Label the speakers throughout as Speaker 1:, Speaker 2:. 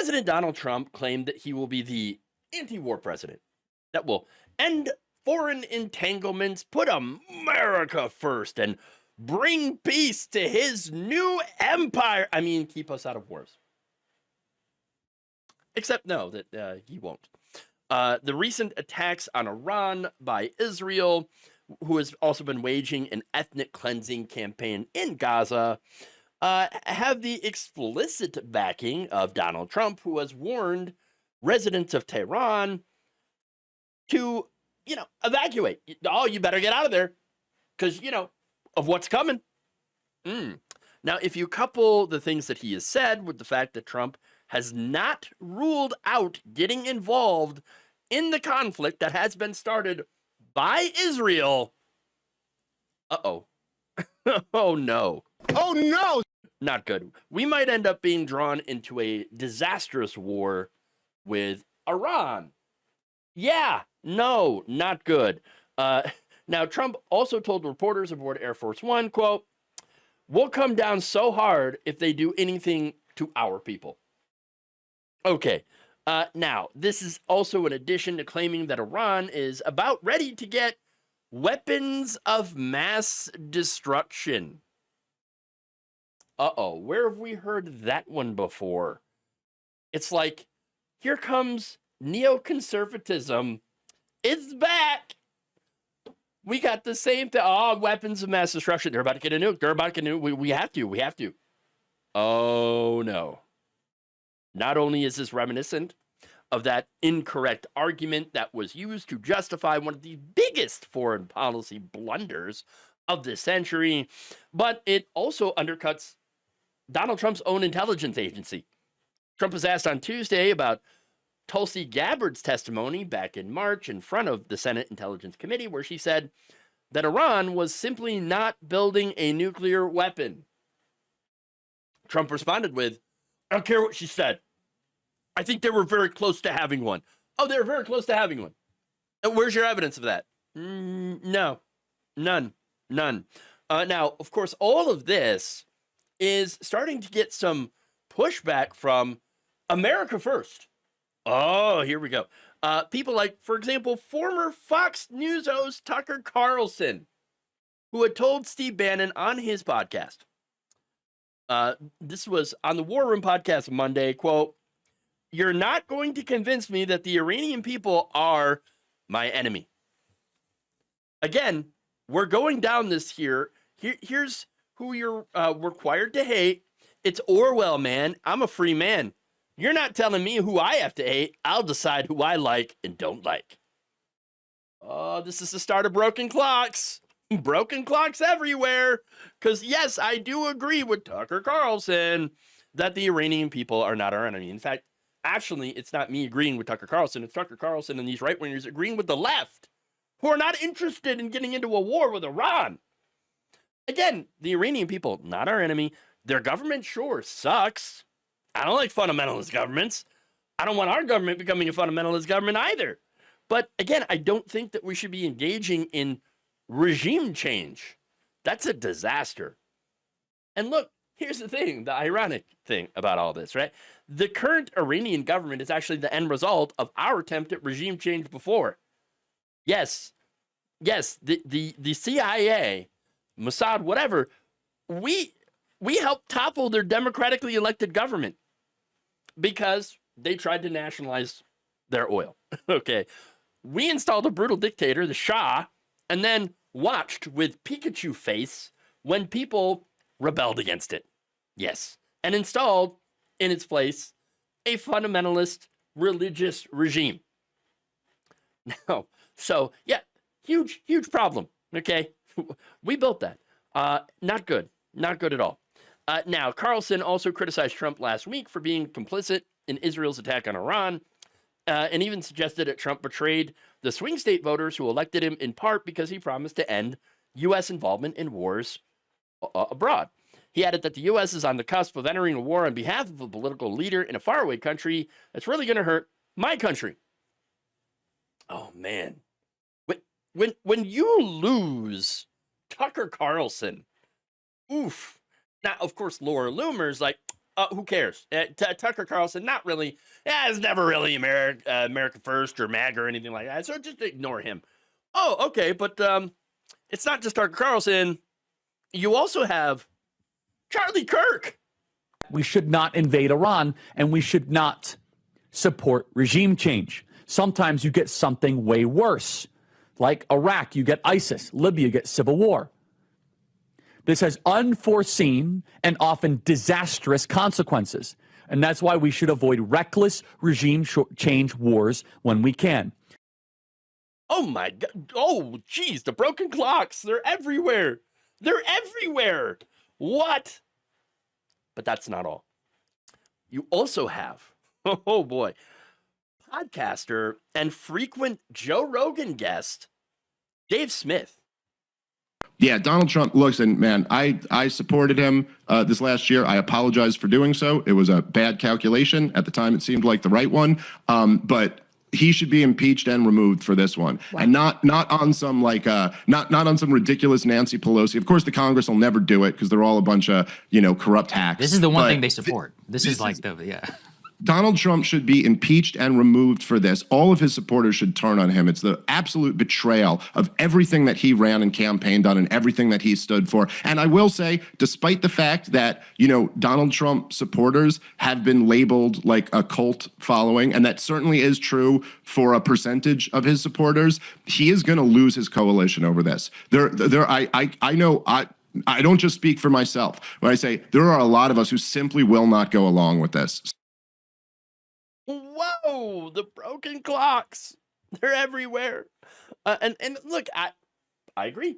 Speaker 1: President Donald Trump claimed that he will be the anti-war president that will end foreign entanglements, put America first, and bring peace to his new empire. I mean, keep us out of wars. Except no, that he won't. The recent attacks on Iran by Israel, who has also been waging an ethnic cleansing campaign in Gaza, have the explicit backing of Donald Trump, who has warned residents of Tehran to, evacuate. Oh, you better get out of there because, of what's coming. Now, if you couple the things that he has said with the fact that Trump has not ruled out getting involved in the conflict that has been started by Israel, oh no.
Speaker 2: Oh no!
Speaker 1: Not good. We might end up being drawn into a disastrous war with Iran. Yeah, no, not good. Now, Trump also told reporters aboard Air Force One, quote, "We'll come down so hard if they do anything to our people." Okay, now, this is also in addition to claiming that Iran is about ready to get weapons of mass destruction. Where have we heard that one before? It's like, here comes neoconservatism. It's back. We got the same thing. Oh, weapons of mass destruction. They're about to get a nuke. They're about to get a nuke. We have to. Oh, no. Not only is this reminiscent of that incorrect argument that was used to justify one of the biggest foreign policy blunders of the century, but it also undercuts Donald Trump's own intelligence agency. Trump was asked on Tuesday about Tulsi Gabbard's testimony back in March in front of the Senate Intelligence Committee, where she said that Iran was simply not building a nuclear weapon. Trump responded with, "I don't care what she said. I think they were very close to having one." Oh, they were very close to having one. Where's your evidence of that? No, none. Now, of course, all of this is starting to get some pushback from America First. Oh, here we go. People like, for example, former Fox News host Tucker Carlson, who had told Steve Bannon on his podcast, this was on the War Room podcast Monday, quote, "You're not going to convince me that the Iranian people are my enemy." Again, we're going down this here. Here's who you're required to hate. It's Orwell, man. I'm a free man. You're not telling me who I have to hate. I'll decide who I like and don't like. Oh, this is the start of broken clocks. Broken clocks everywhere. Because, yes, I do agree with Tucker Carlson that the Iranian people are not our enemy. In fact, actually, it's not me agreeing with Tucker Carlson. It's Tucker Carlson and these right-wingers agreeing with the left, who are not interested in getting into a war with Iran. Again, the Iranian people, not our enemy. Their government, sure, sucks. I don't like fundamentalist governments. I don't want our government becoming a fundamentalist government either. But again, I don't think that we should be engaging in regime change. That's a disaster. And look, here's the thing, the ironic thing about all this, right? The current Iranian government is actually the end result of our attempt at regime change before. Yes, the CIA, Mossad, whatever, we helped topple their democratically elected government because they tried to nationalize their oil. Okay. We installed a brutal dictator, the Shah, and then watched with Pikachu face when people rebelled against it. Yes. And installed in its place a fundamentalist religious regime. Now, so yeah, huge problem. Okay. We built that. Not good at all. Now, Carlson also criticized Trump last week for being complicit in Israel's attack on Iran, and even suggested that Trump betrayed the swing state voters who elected him in part because he promised to end U.S. involvement in wars abroad. He added that the U.S. is on the cusp of entering a war on behalf of a political leader in a faraway country that's really going to hurt my country. Oh, man. When you lose Tucker Carlson, oof. Now, of course, Laura Loomer's like, who cares? Tucker Carlson, not really. Yeah, it's never really America First or MAGA or anything like that. So just ignore him. Oh, okay, but it's not just Tucker Carlson. You also have Charlie Kirk.
Speaker 2: We should not invade Iran, and we should not support regime change. Sometimes you get something way worse. Like Iraq, you get ISIS. Libya, you get civil war. This has unforeseen and often disastrous consequences. And that's why we should avoid reckless regime change wars when we can.
Speaker 1: Oh my God. Oh, geez, the broken clocks. They're everywhere. They're everywhere. What? But that's not all. You also have, oh boy, podcaster and frequent Joe Rogan guest, Dave Smith.
Speaker 3: Yeah, Donald Trump, listen, man, I supported him this last year. I apologize for doing so. It was a bad calculation. At the time, it seemed like the right one. But he should be impeached and removed for this one. Wow. And not on some like not on some ridiculous Nancy Pelosi. Of course, the Congress will never do it because they're all a bunch of, corrupt hacks.
Speaker 4: This is the one thing they support. This is yeah.
Speaker 3: Donald Trump should be impeached and removed for this. All of his supporters should turn on him. It's the absolute betrayal of everything that he ran and campaigned on and everything that he stood for. And I will say, despite the fact that, Donald Trump supporters have been labeled like a cult following, and that certainly is true for a percentage of his supporters, he is going to lose his coalition over this. I know I don't just speak for myself when I say there are a lot of us who simply will not go along with this.
Speaker 1: Whoa, the broken clocks. They're everywhere. And look, I agree.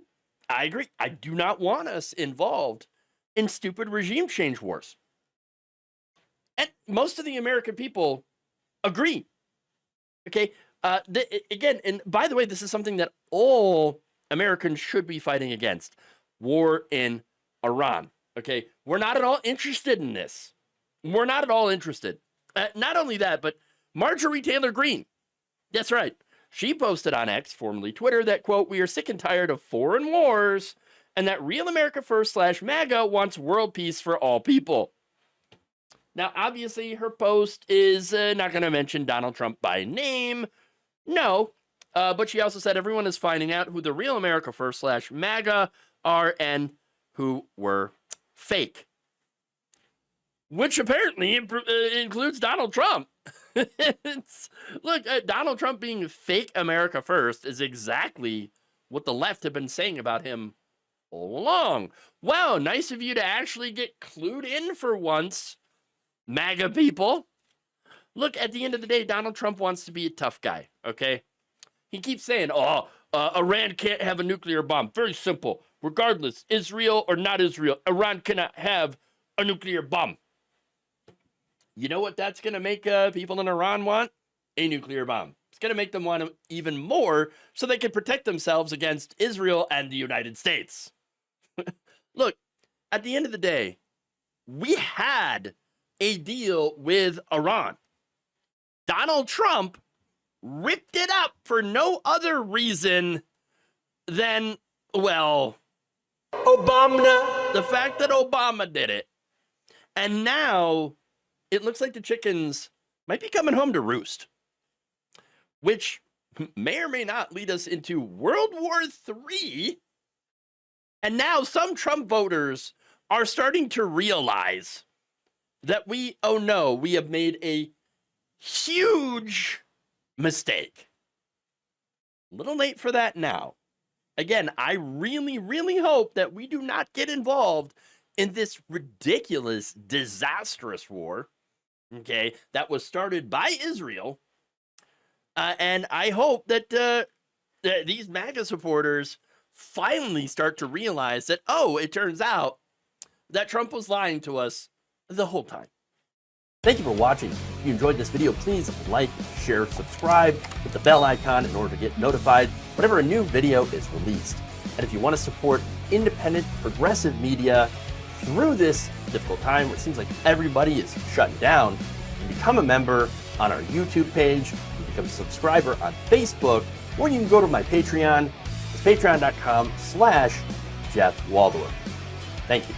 Speaker 1: I do not want us involved in stupid regime change wars. And most of the American people agree. Okay. Again, and by the way, this is something that all Americans should be fighting against. War in Iran. Okay. We're not at all interested in this. We're not at all interested. Not only that, but Marjorie Taylor Greene. That's right. She posted on X, formerly Twitter, that, quote, "We are sick and tired of foreign wars, and that Real America First / MAGA wants world peace for all people." Now, obviously, her post is not going to mention Donald Trump by name. No. But she also said everyone is finding out who the Real America First / MAGA are and who were fake. Which apparently includes Donald Trump. Look, Donald Trump being fake America First is exactly what the left have been saying about him all along. Wow, nice of you to actually get clued in for once, MAGA people. Look, at the end of the day, Donald Trump wants to be a tough guy, okay? He keeps saying, Iran can't have a nuclear bomb. Very simple. Regardless, Israel or not Israel, Iran cannot have a nuclear bomb. You know what that's going to make people in Iran want? A nuclear bomb. It's going to make them want it even more so they can protect themselves against Israel and the United States. Look, at the end of the day, we had a deal with Iran. Donald Trump ripped it up for no other reason than, well, Obama. The fact that Obama did it. And now it looks like the chickens might be coming home to roost, which may or may not lead us into World War III. And now some Trump voters are starting to realize that we have made a huge mistake. A little late for that now. Again, I really, really hope that we do not get involved in this ridiculous, disastrous war, okay, that was started by Israel. And I hope that these MAGA supporters finally start to realize that, it turns out that Trump was lying to us the whole time. Thank you for watching. If you enjoyed this video, please like, share, subscribe, hit the bell icon in order to get notified whenever a new video is released. And if you want to support independent, progressive media through this difficult time where it seems like everybody is shutting down, you can become a member on our YouTube page, you can become a subscriber on Facebook, or you can go to my Patreon. It's patreon.com/Jeff Waldorf. Thank you.